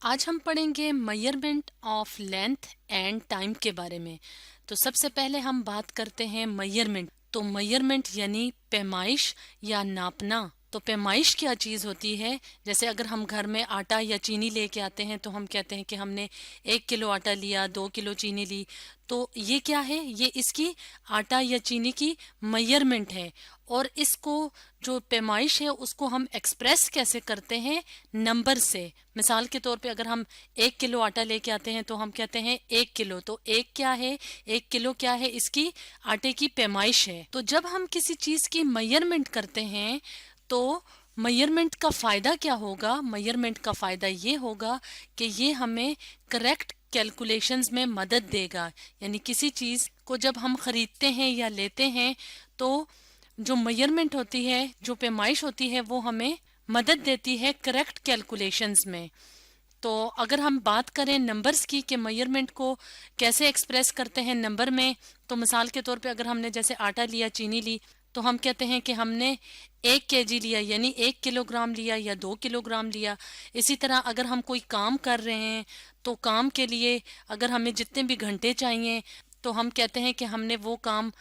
आज हम पढ़ेंगे measurement of length and time के बारे में। तो सबसे पहले हम बात करते हैं मेजरमेंट। तो मेजरमेंट यानी पैमाइश या नापना। तो पैमाइश क्या चीज होती है? जैसे अगर हम घर में आटा या चीनी लेके आते हैं तो हम कहते हैं कि हमने 1 किलो आटा लिया, 2 किलो चीनी ली। तो ये क्या है? ये इसकी आटा या चीनी की मेजरमेंट है। और इसको जो पैमाइश है उसको हम एक्सप्रेस कैसे करते हैं? नंबर से। मिसाल के तौर पे अगर हम 1 किलो आटा लेके आते हैं तो हम कहते हैं 1 किलो। तो एक क्या है? 1 किलो क्या है? इसकी आटे की पैमाइश है। तो जब हम किसी चीज की मेजरमेंट करते हैं तो मेजरमेंट का फायदा क्या होगा? मेजरमेंट का फायदा ये होगा कि ये हमें करेक्ट कैलकुलेशंस में मदद देगा। यानी किसी चीज को जब हम खरीदते हैं या लेते हैं तो जो मेजरमेंट होती है, जो पैमाइश होती है, वो हमें मदद देती है करेक्ट कैलकुलेशंस में। तो अगर हम बात करें नंबर्स की कि मेजरमेंट को कैसे एक्सप्रेस करते हैं नंबर में, तो मिसाल के तौर पे अगर हमने जैसे आटा लिया, चीनी ली, तो हम कहते हैं कि हमने 1 kg लिया, यानी 1 किलोग्राम लिया या 2 किलोग्राम लिया। इसी तरह अगर हम कोई काम कर रहे हैं तो काम के लिए अगर हमें जितने भी घंटे चाहिए तो हम कहते हैं कि हमने वो काम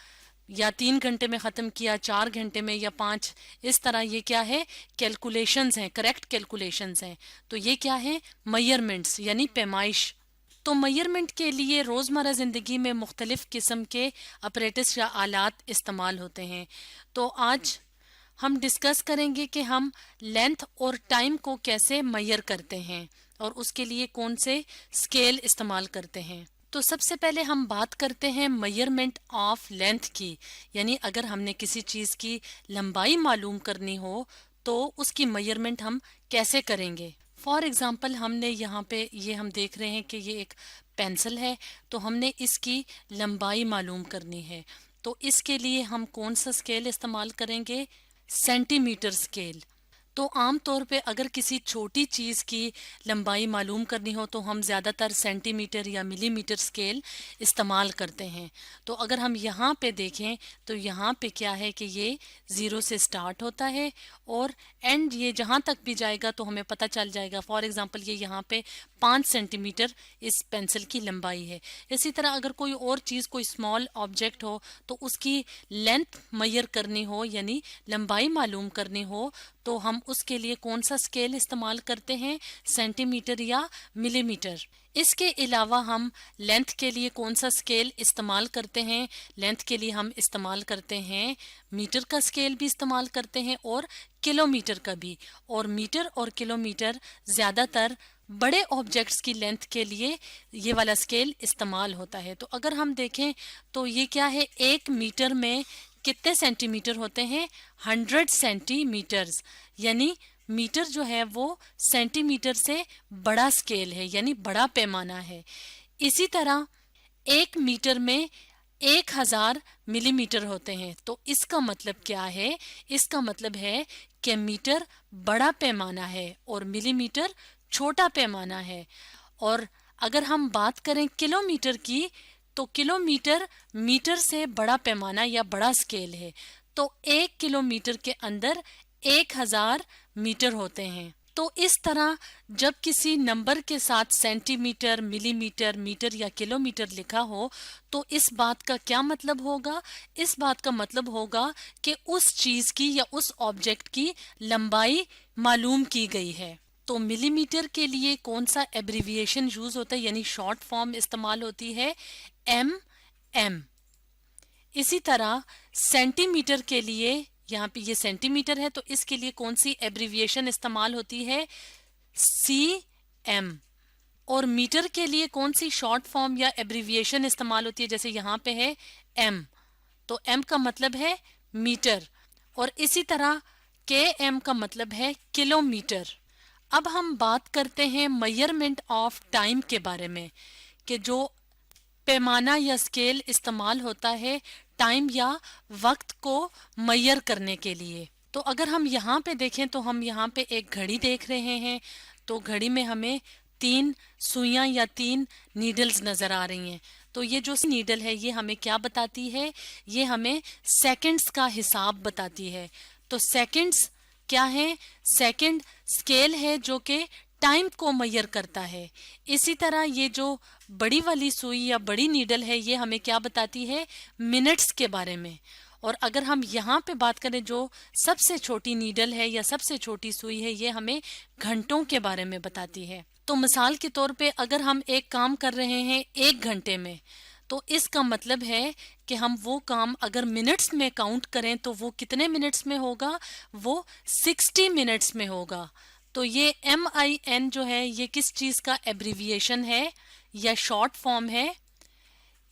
या 3 घंटे में ख़त्म किया, 4 घंटे में या 5। इस तरह ये क्या है? कैलकुलेशंस हैं, करेक्ट कैलकुलेशंस हैं। तो ये क्या है? मेजरमेंट्स यानी पैमाइश। तो मेजरमेंट के लिए रोज़मर्रा ज़िंदगी में मुख्तलिफ किस्म के अपरेटस या आलात इस्तेमाल होते हैं। तो आज हम डिस्कस करेंगे कि हम लेंथ और टाइम को कैसे मेजर करते हैं और उसके लिए कौन से स्केल इस्तेमाल करते हैं। तो सबसे पहले हम बात करते हैं मेजरमेंट ऑफ लेंथ की। यानी अगर हमने किसी चीज़ की लंबाई मालूम करनी हो तो उसकी मेजरमेंट हम कैसे करेंगे। फॉर एग्जाम्पल हमने यहाँ पे ये हम देख रहे हैं कि ये एक पेंसिल है, तो हमने इसकी लंबाई मालूम करनी है। तो इसके लिए हम कौन सा स्केल इस्तेमाल करेंगे? Centimetre scale. तो आम तौर पे अगर किसी छोटी चीज़ की लंबाई मालूम करनी हो तो हम ज़्यादातर सेंटीमीटर या मिलीमीटर स्केल इस्तेमाल करते हैं। तो अगर हम यहाँ पे देखें तो यहाँ पे क्या है कि ये 0 से स्टार्ट होता है और एंड ये जहाँ तक भी जाएगा तो हमें पता चल जाएगा। फॉर एग्जांपल ये यहाँ पे 5 सेंटीमीटर इस पेंसिल की लंबाई है। इसी तरह अगर कोई और चीज़, कोई स्मॉल ऑब्जेक्ट हो तो उसकी लेंथ मेजर करनी हो यानी लंबाई मालूम करनी हो तो हम उसके लिए कौन सा स्केल इस्तेमाल करते हैं? सेंटीमीटर या मिलीमीटर। इसके अलावा हम लेंथ के लिए कौन सा स्केल इस्तेमाल करते हैं? लेंथ के लिए हम इस्तेमाल करते हैं मीटर का स्केल भी इस्तेमाल करते हैं और किलोमीटर का भी। और मीटर और किलोमीटर ज़्यादातर बड़े ऑब्जेक्ट्स की लेंथ के लिए ये वाला स्केल इस्तेमाल होता है। तो अगर हम देखें तो ये क्या है? 1 मीटर में कितने सेंटीमीटर होते हैं? 100 सेंटीमीटर्स। यानी मीटर जो है वो सेंटीमीटर से बड़ा स्केल है, यानी बड़ा पैमाना है। इसी तरह 1 मीटर में 1000 मिलीमीटर होते हैं। तो इसका मतलब क्या है? इसका मतलब है कि मीटर बड़ा पैमाना है और मिलीमीटर छोटा पैमाना है। और अगर हम बात करें किलोमीटर की तो किलोमीटर मीटर से बड़ा पैमाना या बड़ा स्केल है। तो 1 किलोमीटर के अंदर 1000 मीटर होते हैं। तो इस तरह जब किसी नंबर के साथ सेंटीमीटर, मिलीमीटर, मीटर या किलोमीटर लिखा हो तो इस बात का क्या मतलब होगा? इस बात का मतलब होगा कि उस चीज की या उस ऑब्जेक्ट की लंबाई मालूम की गई है। तो मिलीमीटर के लिए कौन सा एब्रिविएशन यूज होता है यानी शॉर्ट फॉर्म इस्तेमाल होती है? एम। इसी तरह सेंटीमीटर के लिए, यहाँ पे ये सेंटीमीटर है तो इसके लिए कौन सी एब्रिविएशन इस्तेमाल होती है? CM। और मीटर के लिए कौन सी शॉर्ट फॉर्म या एब्रिविएशन इस्तेमाल होती है? जैसे यहाँ पे है M, तो M का मतलब है मीटर। और इसी तरह KM का मतलब है किलोमीटर। अब हम बात करते हैं मेजरमेंट ऑफ टाइम के बारे में कि जो पैमाना या स्केल इस्तेमाल होता है टाइम या वक्त को मेजर करने के लिए। तो अगर हम यहाँ पे देखें तो हम यहाँ पे एक घड़ी देख रहे हैं। तो घड़ी में हमें 3 सुइयां या 3 नीडल्स नजर आ रही हैं। तो ये जो नीडल है ये हमें क्या बताती है? ये हमें सेकंड्स का हिसाब बताती है। तो सेकंड्स क्या है? सेकंड स्केल है जो कि ٹائم کو میئر کرتا ہے. اسی طرح یہ جو بڑی والی سوئی یا بڑی نیڈل ہے یہ ہمیں کیا بتاتی ہے؟ منٹس کے بارے میں. اور اگر ہم یہاں پہ بات کریں جو سب سے چھوٹی نیڈل ہے یا سب سے چھوٹی سوئی ہے یہ ہمیں گھنٹوں کے بارے میں بتاتی ہے. تو مثال کے طور پہ اگر ہم ایک کام کر رہے ہیں 1 گھنٹے میں تو اس کا مطلب ہے کہ ہم وہ کام اگر منٹس میں کاؤنٹ کریں تو وہ کتنے منٹس میں ہوگا؟ وہ 60 منٹس میں ہوگا. تو یہ MIN جو ہے یہ کس چیز کا ایبریویشن ہے یا شارٹ فارم ہے؟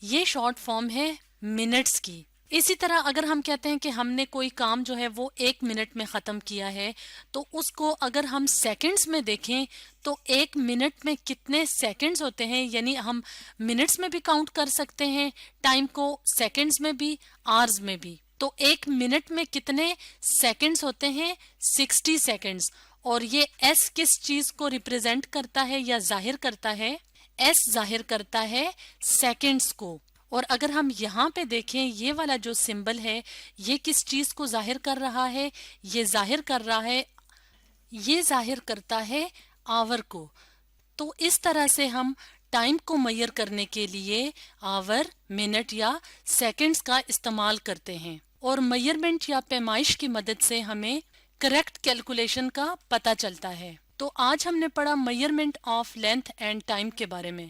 یہ شارٹ فارم ہے منٹس کی. اسی طرح اگر ہم کہتے ہیں کہ ہم نے کوئی کام جو ہے وہ 1 منٹ میں ختم کیا ہے تو اس کو اگر ہم سیکنڈز میں دیکھیں تو 1 منٹ میں کتنے سیکنڈز ہوتے ہیں، یعنی ہم منٹس میں بھی کاؤنٹ کر سکتے ہیں ٹائم کو، سیکنڈز میں بھی، آرز میں بھی. تو 1 منٹ میں کتنے سیکنڈز ہوتے ہیں؟ 60 سیکنڈز. اور یہ ایس کس چیز کو ریپرزینٹ کرتا ہے یا ظاہر کرتا ہے؟ ایس ظاہر کرتا ہے سیکنڈز کو. اور اگر ہم یہاں پہ دیکھیں یہ والا جو سمبل ہے یہ کس چیز کو ظاہر کر رہا ہے؟ یہ ظاہر کر رہا ہے، یہ ظاہر کرتا ہے آور کو. تو اس طرح سے ہم ٹائم کو میئر کرنے کے لیے آور، منٹ یا سیکنڈز کا استعمال کرتے ہیں. اور میئرمنٹ یا پیمائش کی مدد سے ہمیں کریکٹ کیلکولیشن کا پتہ چلتا ہے. تو آج ہم نے پڑھا measurement of length and time کے بارے میں.